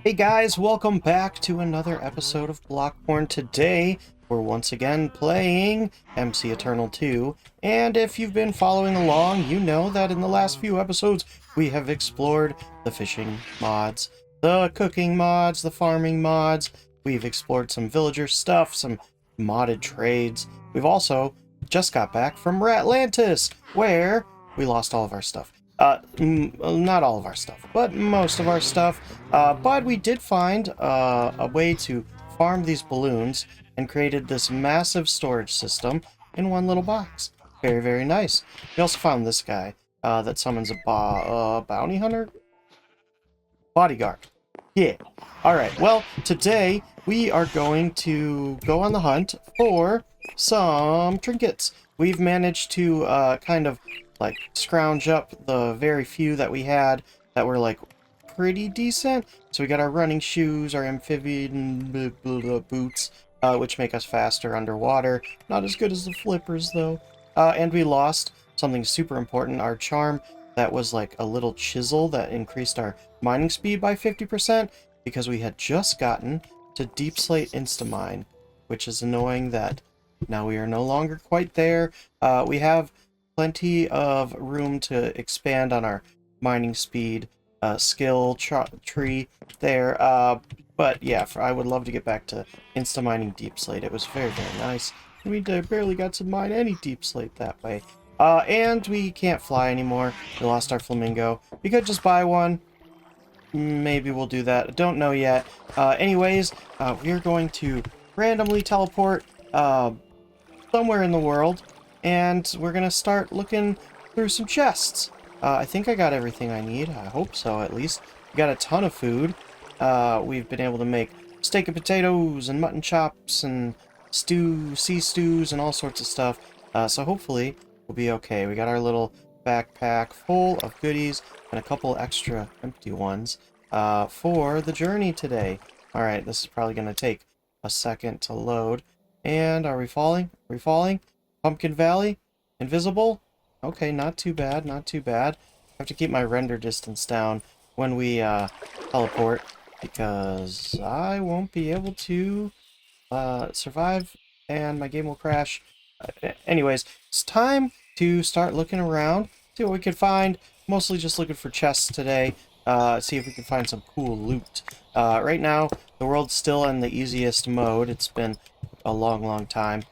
Hey guys, welcome back to another episode of Blockborne. Today, we're once again playing MC Eternal 2, and if you've been following along, you know that in the last few episodes, we have explored the fishing mods, the cooking mods, the farming mods, we've explored some villager stuff, some modded trades. We've also just got back from Rattlantis, where we lost all of our stuff. Not all of our stuff, but most of our stuff. But we did find a way to farm these balloons and created this massive storage system in one little box. Very, very nice. We also found this guy that summons a bounty hunter? Bodyguard. Yeah. Alright, well, today we are going to go on the hunt for some trinkets. We've managed to kind of like scrounge up the very few that we had that were like pretty decent. So we got our running shoes, our amphibian boots, which make us faster underwater. Not as good as the flippers though. And we lost something super important, our charm that was like a little chisel that increased our mining speed by 50% because we had just gotten to Deep Slate Instamine, which is annoying that now we are no longer quite there. We have plenty of room to expand on our mining speed skill tree there. But yeah, I would love to get back to insta-mining Deep Slate. It was very, very nice. We barely got to mine any Deep Slate that way. And we can't fly anymore. We lost our flamingo. We could just buy one. Maybe we'll do that. I don't know yet. Anyways, we're going to randomly teleport somewhere in the world, and we're going to start looking through some chests. I think I got everything I need. I hope so, at least. We got a ton of food. We've been able to make steak and potatoes and mutton chops and sea stews and all sorts of stuff. So hopefully we'll be okay. We got our little backpack full of goodies and a couple extra empty ones for the journey today. Alright, this is probably going to take a second to load. And are we falling? Are we falling? Pumpkin Valley? Invisible? Okay, not too bad, not too bad. I have to keep my render distance down when we teleport because I won't be able to survive and my game will crash. Anyways, it's time to start looking around, see what we can find. Mostly just looking for chests today, see if we can find some cool loot. Right now, the world's still in the easiest mode. It's been a long, long time.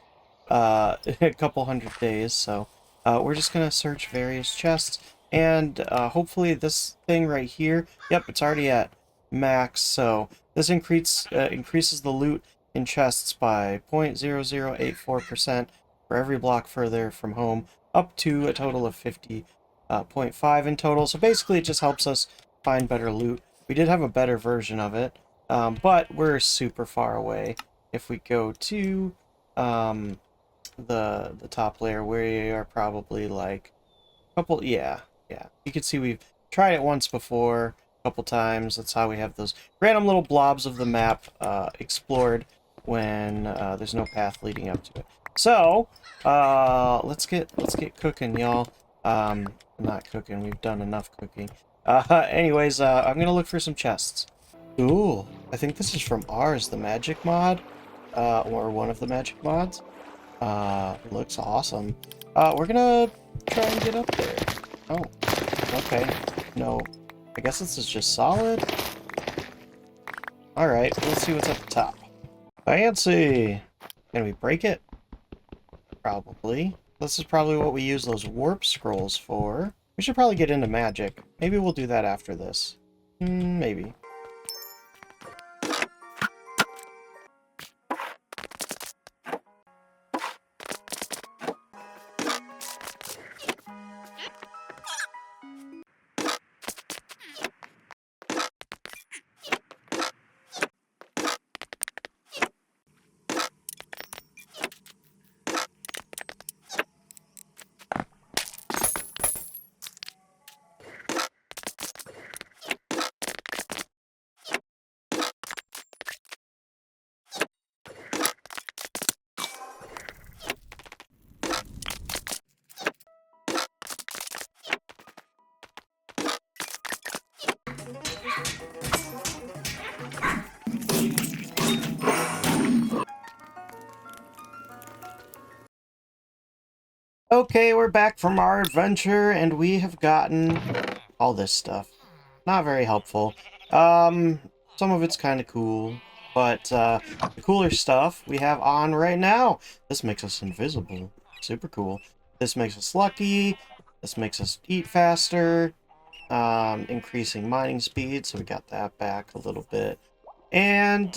A couple hundred days, so we're just gonna search various chests, and hopefully this thing right here, yep, it's already at max, so this increases the loot in chests by 0.0084% for every block further from home, up to a total of 50.5 in total. So basically it just helps us find better loot. We did have a better version of it, but we're super far away. If we go to the top layer, we are probably like a couple, yeah. You can see we've tried it once before, a couple times. That's how we have those random little blobs of the map explored when there's no path leading up to it. So, let's get cooking, y'all. Not cooking, we've done enough cooking. Anyways, I'm gonna look for some chests. Ooh, I think this is from ours, the magic mod, or one of the magic mods. Looks awesome. We're gonna try and get up there. Oh, okay. No, I guess this is just solid. Alright, let's see what's at the top. Fancy! Can we break it? Probably. This is probably what we use those warp scrolls for. We should probably get into magic. Maybe we'll do that after this. Maybe. Okay, we're back from our adventure, and we have gotten all this stuff. Not very helpful. Some of it's kind of cool, but the cooler stuff we have on right now. This makes us invisible. Super cool. This makes us lucky. This makes us eat faster. Increasing mining speed, so we got that back a little bit. And,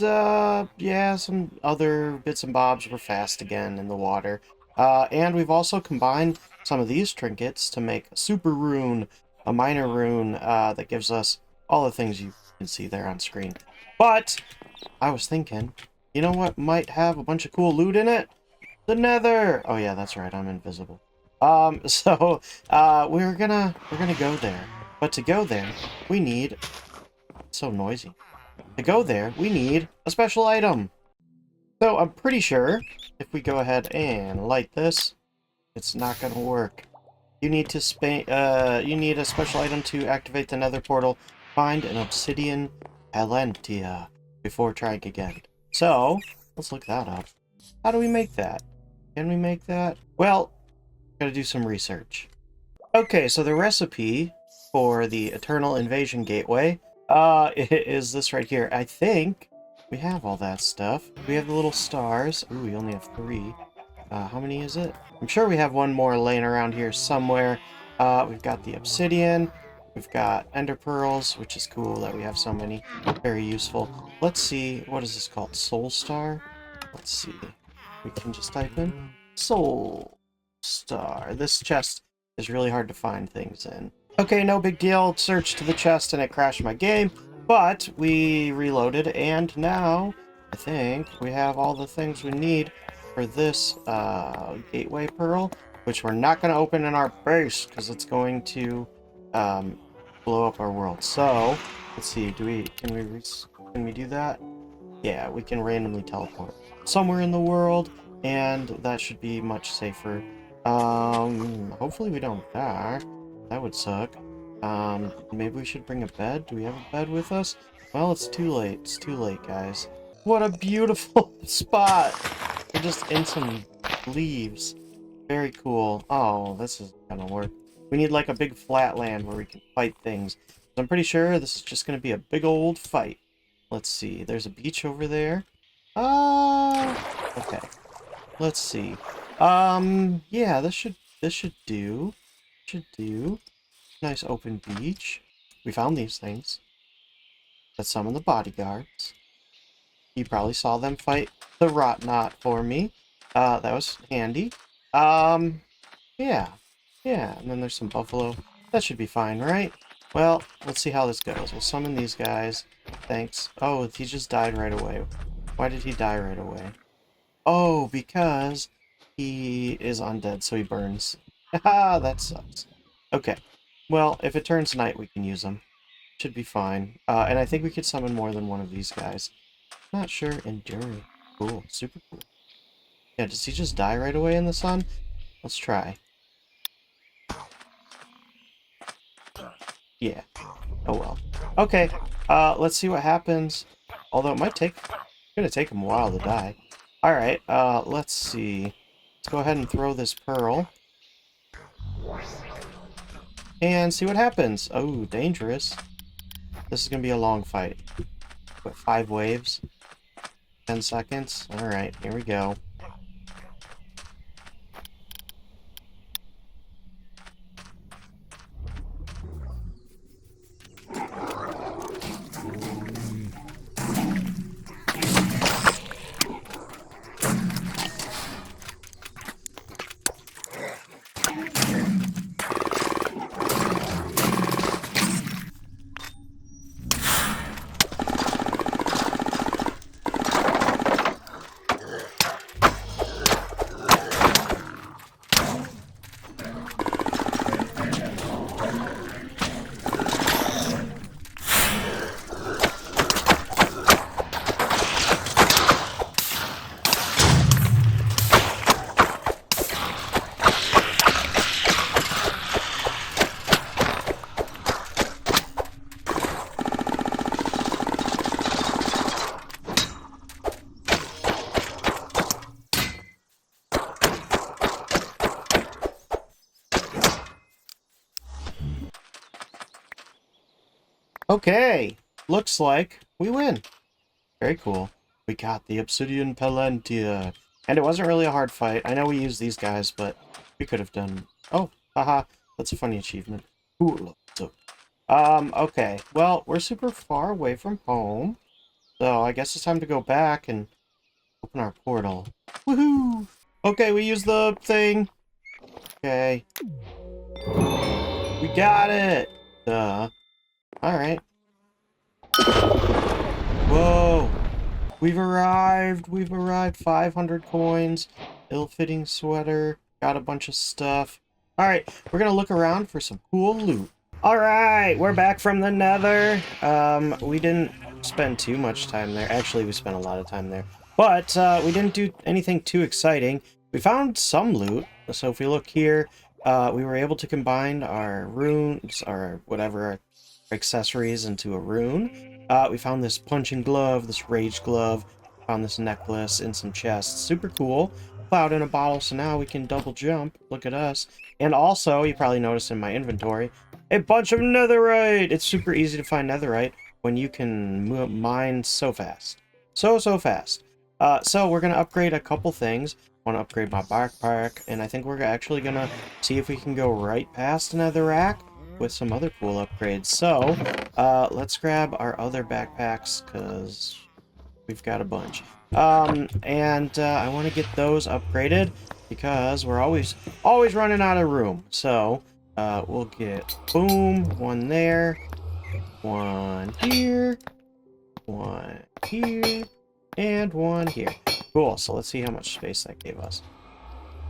yeah, some other bits and bobs were fast again in the water. And we've also combined some of these trinkets to make a super rune, a minor rune, that gives us all the things you can see there on screen. But, I was thinking, you know what might have a bunch of cool loot in it? The Nether! Oh yeah, that's right, I'm invisible. We're gonna go there. But to go there, we need... It's so noisy. To go there, we need a special item. So I'm pretty sure if we go ahead and light this, it's not going to work. You need to you need a special item to activate the Nether portal. Find an obsidian palantia before trying again. So let's look that up. How do we make that? Can we make that? Well, gotta do some research. Okay, so the recipe for the Eternal Invasion Gateway is this right here. I think we have all that stuff. We have the little stars. Ooh, we only have 3. How many is it? I'm sure we have one more laying around here somewhere. We've got the obsidian. We've got ender pearls, which is cool that we have so many. Very useful. Let's see. What is this called? Soul star? Let's see. We can just type in soul star. This chest is really hard to find things in. Okay, no big deal. Searched the chest and it crashed my game, but we reloaded and now I think we have all the things we need for this gateway pearl, which we're not going to open in our base because it's going to blow up our world. So let's see. Can we do that? Yeah, we can randomly teleport somewhere in the world, and that should be much safer. Hopefully we don't die. That would suck. Maybe we should bring a bed? Do we have a bed with us? Well, it's too late. It's too late, guys. What a beautiful spot! We're just in some leaves. Very cool. Oh, this isn't gonna work. We need like a big flat land where we can fight things. I'm pretty sure this is just gonna be a big old fight. Let's see. There's a beach over there. Okay. Let's see. Yeah, this should do. Should do. Nice open beach. We found these things. Let's summon the bodyguards. You probably saw them fight the rot knot for me. That was handy. Yeah. Yeah, and then there's some buffalo. That should be fine, right? Well, let's see how this goes. We'll summon these guys. Thanks. Oh, he just died right away. Why did he die right away? Oh, because he is undead, so he burns. Haha, that sucks. Okay. Well, if it turns night, we can use them. Should be fine. And I think we could summon more than one of these guys. Not sure. Enduring. Cool. Super cool. Yeah, does he just die right away in the sun? Let's try. Yeah. Oh well. Okay. Let's see what happens. Although it might take... It's gonna take him a while to die. Alright, let's see. Let's go ahead and throw this pearl. And see what happens. Oh, dangerous. This is gonna be a long fight. What, 5 waves? 10 seconds? Alright, here we go. Okay, looks like we win. Very cool. We got the obsidian palantir. And it wasn't really a hard fight. I know we used these guys, but we could have done... Oh, haha, that's a funny achievement. Cool. So, okay. Well, we're super far away from home. So I guess it's time to go back and open our portal. Woohoo! Okay, we used the thing. Okay. We got it! Duh. Alright. Whoa! We've arrived! We've arrived! 500 coins. Ill-fitting sweater. Got a bunch of stuff. Alright, we're gonna look around for some cool loot. Alright, we're back from the Nether. We didn't spend too much time there. Actually, we spent a lot of time there. But, we didn't do anything too exciting. We found some loot. So if we look here, we were able to combine our runes, or whatever, our accessories into a rune. We found this punching glove, this rage glove, found this necklace and some chests. Super cool. Cloud in a bottle, so now we can double jump. Look at us. And also, you probably noticed in my inventory, a bunch of netherite! It's super easy to find netherite when you can mine so fast. So fast. So we're going to upgrade a couple things. I want to upgrade my backpack, and I think we're actually going to see if we can go right past netherrack with some other cool upgrades. So, let's grab our other backpacks, because we've got a bunch. I want to get those upgraded, because we're always running out of room. So, we'll get, boom, one there, one here, and one here. Cool, so let's see how much space that gave us.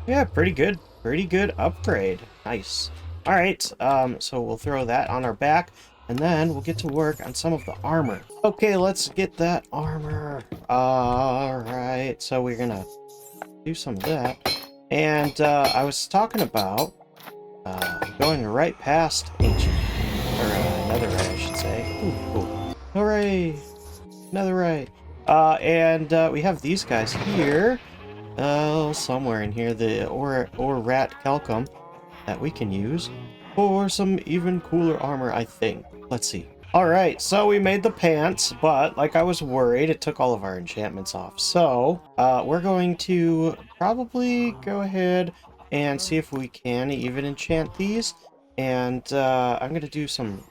Yeah, pretty good upgrade. Nice. Alright, so we'll throw that on our back, and then we'll get to work on some of the armor. Okay, let's get that armor. Alright, so we're gonna do some of that. And, I was talking about, going right past ancient, or, netherite, I should say. Ooh, cool. Hooray! Netherite. We have these guys here. Somewhere in here, the or rat calcum that we can use for some even cooler armor, I think. Let's see. Alright, so we made the pants, but like I was worried, it took all of our enchantments off. So, we're going to probably go ahead and see if we can even enchant these. And, I'm going to do some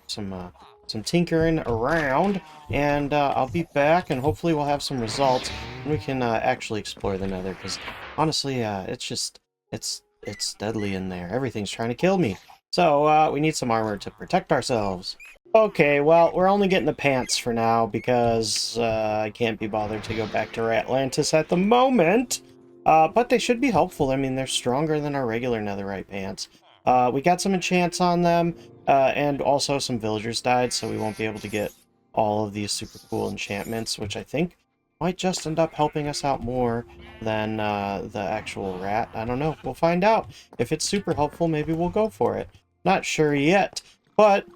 tinkering around, and I'll be back, and hopefully we'll have some results, and we can actually explore the Nether, because honestly, it's deadly in there. Everything's trying to kill me. So, we need some armor to protect ourselves. Okay, well, we're only getting the pants for now, because I can't be bothered to go back to Rattlantis at the moment. But they should be helpful. I mean, they're stronger than our regular netherite pants. We got some enchants on them, and also some villagers died, so we won't be able to get all of these super cool enchantments, which I think might just end up helping us out more than the actual rat. I don't know. We'll find out. If it's super helpful, maybe we'll go for it. Not sure yet, but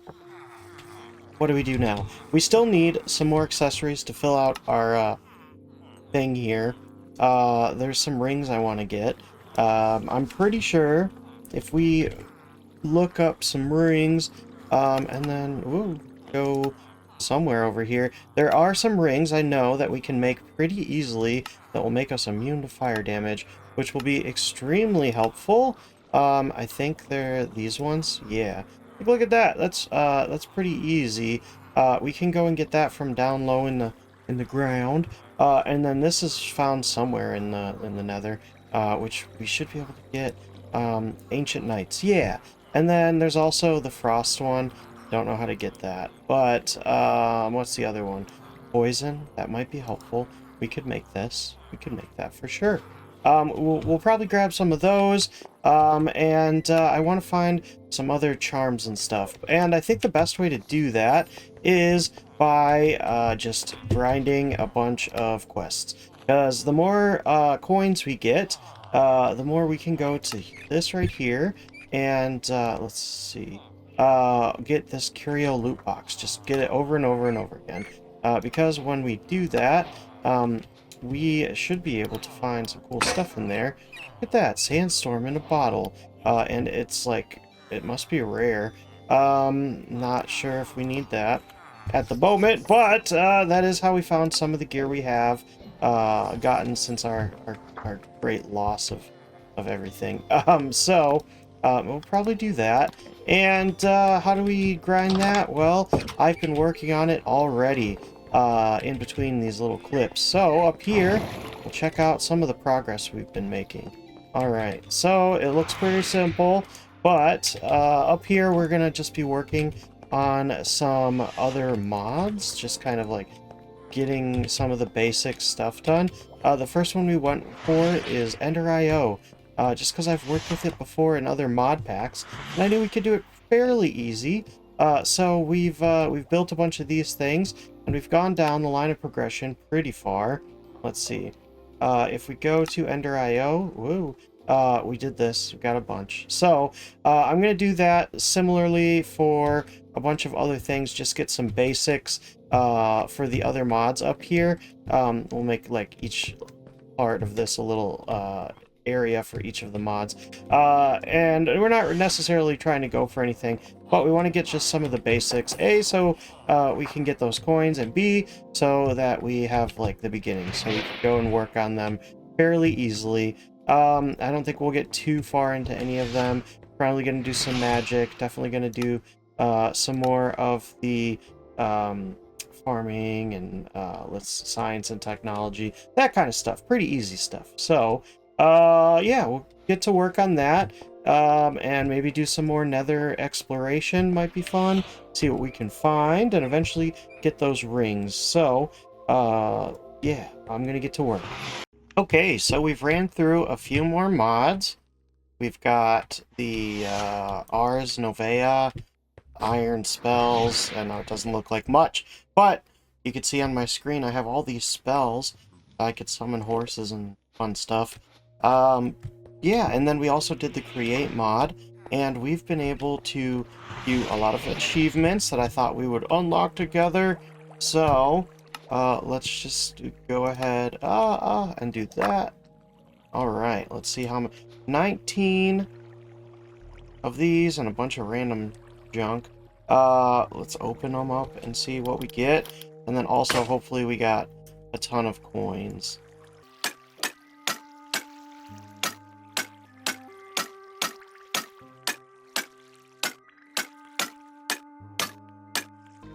what do we do now? We still need some more accessories to fill out our thing here. There's some rings I want to get. I'm pretty sure if we look up some rings, and then go somewhere over here. There are some rings I know that we can make pretty easily that will make us immune to fire damage, which will be extremely helpful. I think they're these ones. Yeah. Look at that. That's pretty easy. We can go and get that from down low in the ground. And then this is found somewhere in the Nether, which we should be able to get. Ancient Knights. Yeah. And then there's also the Frost one. Don't know how to get that. But, what's the other one? Poison. That might be helpful. We could make this. We could make that for sure. We'll probably grab some of those. I want to find some other charms and stuff. And I think the best way to do that is by, just grinding a bunch of quests. Because the more, coins we get, the more we can go to this right here. And, let's see. Get this curio loot box. Just get it over and over and over again. Because when we do that, we should be able to find some cool stuff in there. Look at that, sandstorm in a bottle. And it's like, it must be rare. Not sure if we need that. at the moment, but that is how we found some of the gear we have gotten since our great loss of everything. We'll probably do that. And how do we grind that? Well, I've been working on it already in between these little clips. So up here, we'll check out some of the progress we've been making. Alright, so it looks pretty simple, but up here we're going to just be working on some other mods, just kind of like getting some of the basic stuff done. The first one we went for is Ender.io, just because I've worked with it before in other mod packs, and I knew we could do it fairly easy. So we've built a bunch of these things, and we've gone down the line of progression pretty far. Let's see. If we go to Ender.io, woo, we did this. We got a bunch. So I'm going to do that similarly for a bunch of other things. Just get some basics for the other mods up here. We'll make like each part of this a little area for each of the mods. And we're not necessarily trying to go for anything, but we want to get just some of the basics. A, so we can get those coins, and B, so that we have like the beginning, so we can go and work on them fairly easily. I don't think we'll get too far into any of them. Probably going to do some magic, definitely going to do some more of the farming and science and technology, that kind of stuff. Pretty easy stuff. So yeah, we'll get to work on that, and maybe do some more nether exploration. Might be fun. See what we can find, and eventually get those rings. So yeah, I'm gonna get to work. Okay, so we've ran through a few more mods. We've got the Ars Novea, iron spells, and it doesn't look like much, but you can see on my screen I have all these spells. I could summon horses and fun stuff. Yeah, and then we also did the create mod, and we've been able to do a lot of achievements that I thought we would unlock together. So let's just go ahead and do that. All right, let's see how much. 19 of these and a bunch of random junk. Let's open them up and see what we get, and then also hopefully we got a ton of coins.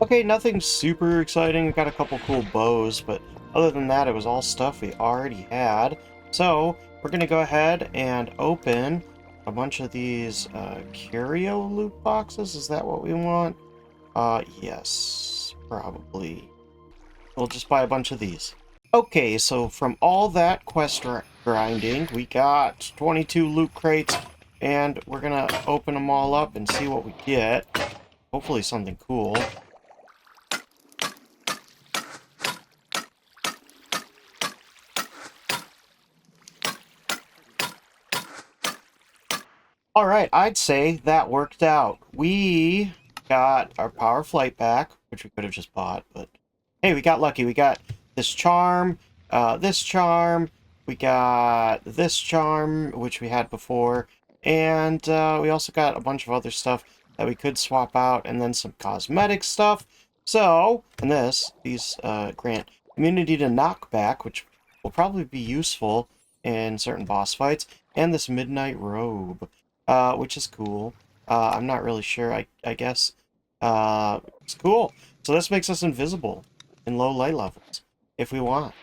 Okay, nothing super exciting. We got a couple cool bows, but other than that, it was all stuff we already had. So we're gonna go ahead and open a bunch of these curio loot boxes. Is that what we want? Yes, probably. We'll just buy a bunch of these. Okay, so from all that quest grinding, we got 22 loot crates, and we're gonna open them all up and see what we get. Hopefully something cool. Alright, I'd say that worked out. We got our power flight back, which we could have just bought, but hey, we got lucky. We got this charm, we got this charm, which we had before, and we also got a bunch of other stuff that we could swap out, and then some cosmetic stuff. So, and these grant immunity to knockback, which will probably be useful in certain boss fights, and this midnight robe, which is cool. I'm not really sure. I guess it's cool. So this makes us invisible in low light levels if we want.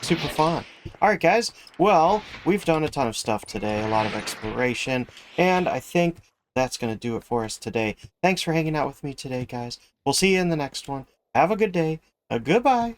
Super fun. Alright guys, well, we've done a ton of stuff today, a lot of exploration, and I think that's going to do it for us today. Thanks for hanging out with me today, guys. We'll see you in the next one. Have a good day. Goodbye.